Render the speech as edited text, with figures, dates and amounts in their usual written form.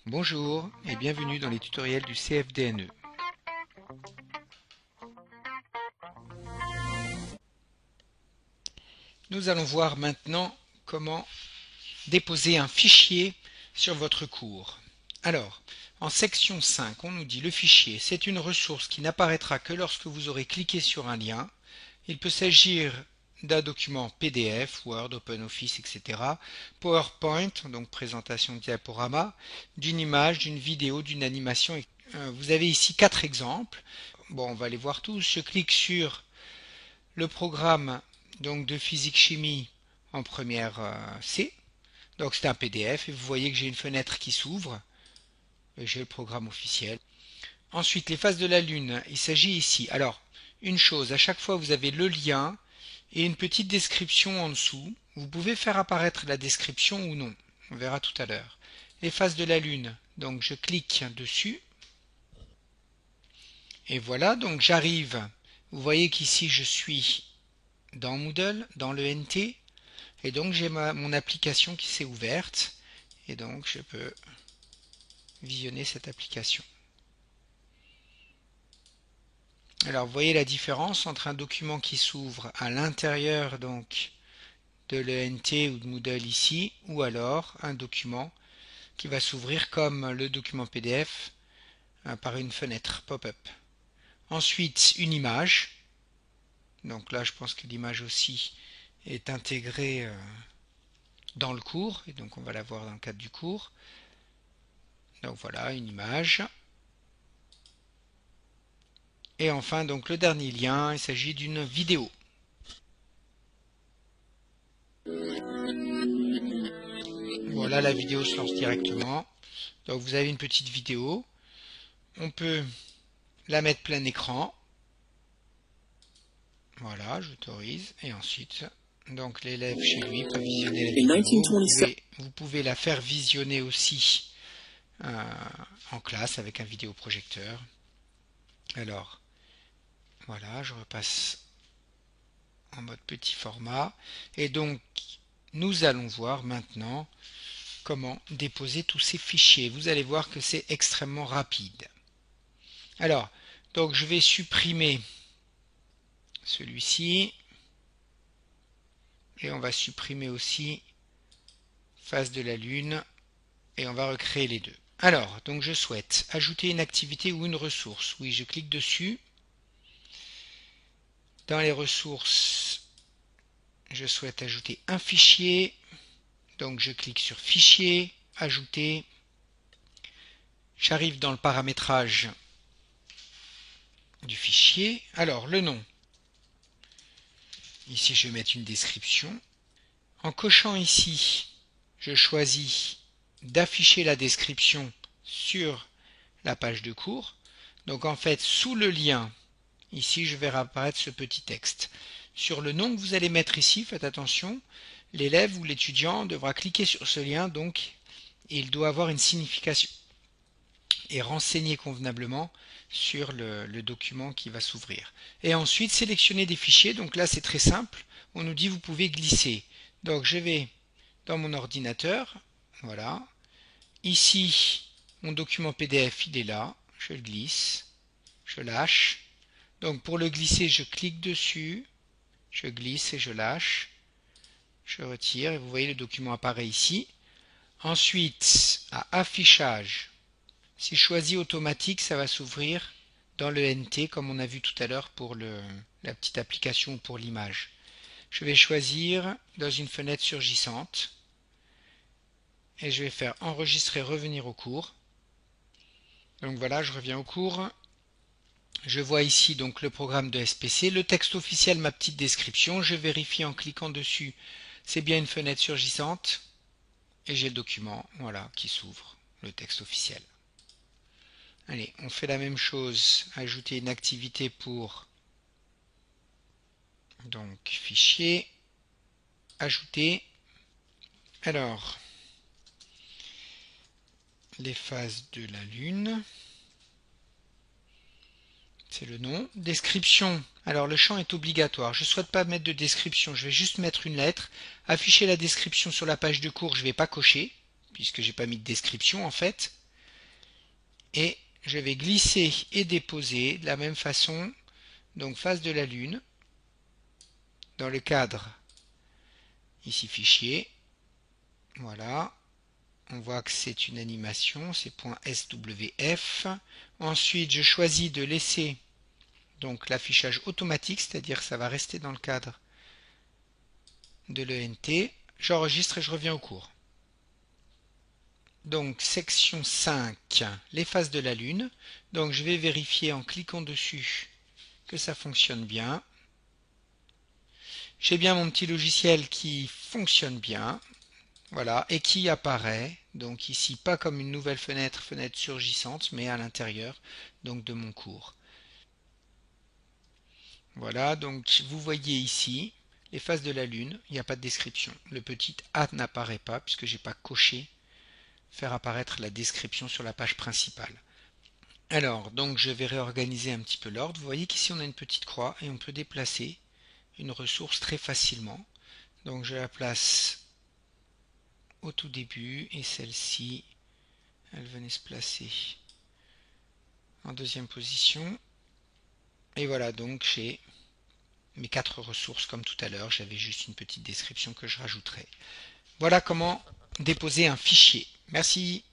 Bonjour et bienvenue dans les tutoriels du CFDNE. Nous allons voir maintenant comment déposer un fichier sur votre cours. Alors, en section 5, on nous dit le fichier, c'est une ressource qui n'apparaîtra que lorsque vous aurez cliqué sur un lien. Il peut s'agir d'un document PDF, Word, OpenOffice, etc., PowerPoint, donc présentation de diaporama, d'une image, d'une vidéo, d'une animation. Vous avez ici 4 exemples. Bon, on va les voir tous. Je clique sur le programme donc de physique-chimie en première C. Donc c'est un PDF et vous voyez que j'ai une fenêtre qui s'ouvre. J'ai le programme officiel. Ensuite, les phases de la Lune. Il s'agit ici. Alors, une chose, à chaque fois vous avez le lien et une petite description en dessous. Vous pouvez faire apparaître la description ou non. On verra tout à l'heure. Les phases de la Lune. Donc je clique dessus. Et voilà, donc j'arrive. Vous voyez qu'ici je suis dans Moodle, dans le NT. Et donc j'ai mon application qui s'est ouverte. Et donc je peux visionner cette application. Alors vous voyez la différence entre un document qui s'ouvre à l'intérieur donc de l'ENT ou de Moodle ici, ou alors un document qui va s'ouvrir comme le document PDF par une fenêtre pop-up. Ensuite une image. Donc là je pense que l'image aussi est intégrée dans le cours, et donc on va la voir dans le cadre du cours. Donc voilà, une image. Et enfin, donc le dernier lien, il s'agit d'une vidéo. Voilà, la vidéo se lance directement. Donc vous avez une petite vidéo. On peut la mettre plein écran. Voilà, j'autorise. Et ensuite, donc l'élève chez lui peut visionner la vidéo. Vous pouvez la faire visionner aussi en classe avec un vidéoprojecteur. Alors, voilà, je repasse en mode petit format. Et donc, nous allons voir maintenant comment déposer tous ces fichiers. Vous allez voir que c'est extrêmement rapide. Alors, donc je vais supprimer celui-ci. Et on va supprimer aussi phase de la Lune. Et on va recréer les deux. Alors, donc je souhaite ajouter une activité ou une ressource. Oui, je clique dessus. Dans les ressources, je souhaite ajouter un fichier. Donc je clique sur Fichier, Ajouter. J'arrive dans le paramétrage du fichier. Alors, le nom. Ici, je vais mettre une description. En cochant ici, je choisis d'afficher la description sur la page de cours. Donc en fait, sous le lien, ici, je verrai apparaître ce petit texte. Sur le nom que vous allez mettre ici, faites attention, l'élève ou l'étudiant devra cliquer sur ce lien, donc il doit avoir une signification et renseigner convenablement sur le document qui va s'ouvrir. Et ensuite, sélectionner des fichiers. Donc là, c'est très simple. On nous dit vous pouvez glisser. Donc je vais dans mon ordinateur. Voilà. Ici, mon document PDF, il est là. Je le glisse. Je lâche. Donc pour le glisser, je clique dessus. Je glisse et je lâche. Je retire et vous voyez le document apparaît ici. Ensuite, à affichage, si je choisis automatique, ça va s'ouvrir dans le NT comme on a vu tout à l'heure pour la petite application pour l'image. Je vais choisir dans une fenêtre surgissante et je vais faire enregistrer, revenir au cours. Donc voilà, je reviens au cours. Je vois ici donc le programme de SPC, le texte officiel, ma petite description. Je vérifie en cliquant dessus, c'est bien une fenêtre surgissante et j'ai le document, voilà, qui s'ouvre, le texte officiel. Allez, on fait la même chose, ajouter une activité pour donc fichier, ajouter. Alors, les phases de la Lune, c'est le nom. Description, alors le champ est obligatoire. Je ne souhaite pas mettre de description, je vais juste mettre une lettre. Afficher la description sur la page de cours, je ne vais pas cocher, puisque je n'ai pas mis de description en fait. et je vais glisser et déposer de la même façon, donc face de la Lune, dans le cadre, ici fichier, voilà, on voit que c'est une animation, c'est .swf. Ensuite, je choisis de laisser donc l'affichage automatique, c'est-à-dire ça va rester dans le cadre de l'ENT. J'enregistre et je reviens au cours. Donc, section 5, les phases de la Lune. Donc, je vais vérifier en cliquant dessus que ça fonctionne bien. J'ai bien mon petit logiciel qui fonctionne bien. Voilà, et qui apparaît, donc ici, pas comme une nouvelle fenêtre, fenêtre surgissante, mais à l'intérieur donc de mon cours. Voilà, donc vous voyez ici les phases de la Lune, il n'y a pas de description. Le petit A n'apparaît pas puisque j'ai pas coché faire apparaître la description sur la page principale. Alors, donc je vais réorganiser un petit peu l'ordre. Vous voyez qu'ici on a une petite croix et on peut déplacer une ressource très facilement. Donc je la place au tout début et celle-ci, elle venait se placer en deuxième position. Et voilà, donc j'ai mes 4 ressources comme tout à l'heure. J'avais juste une petite description que je rajouterai. Voilà comment déposer un fichier. Merci.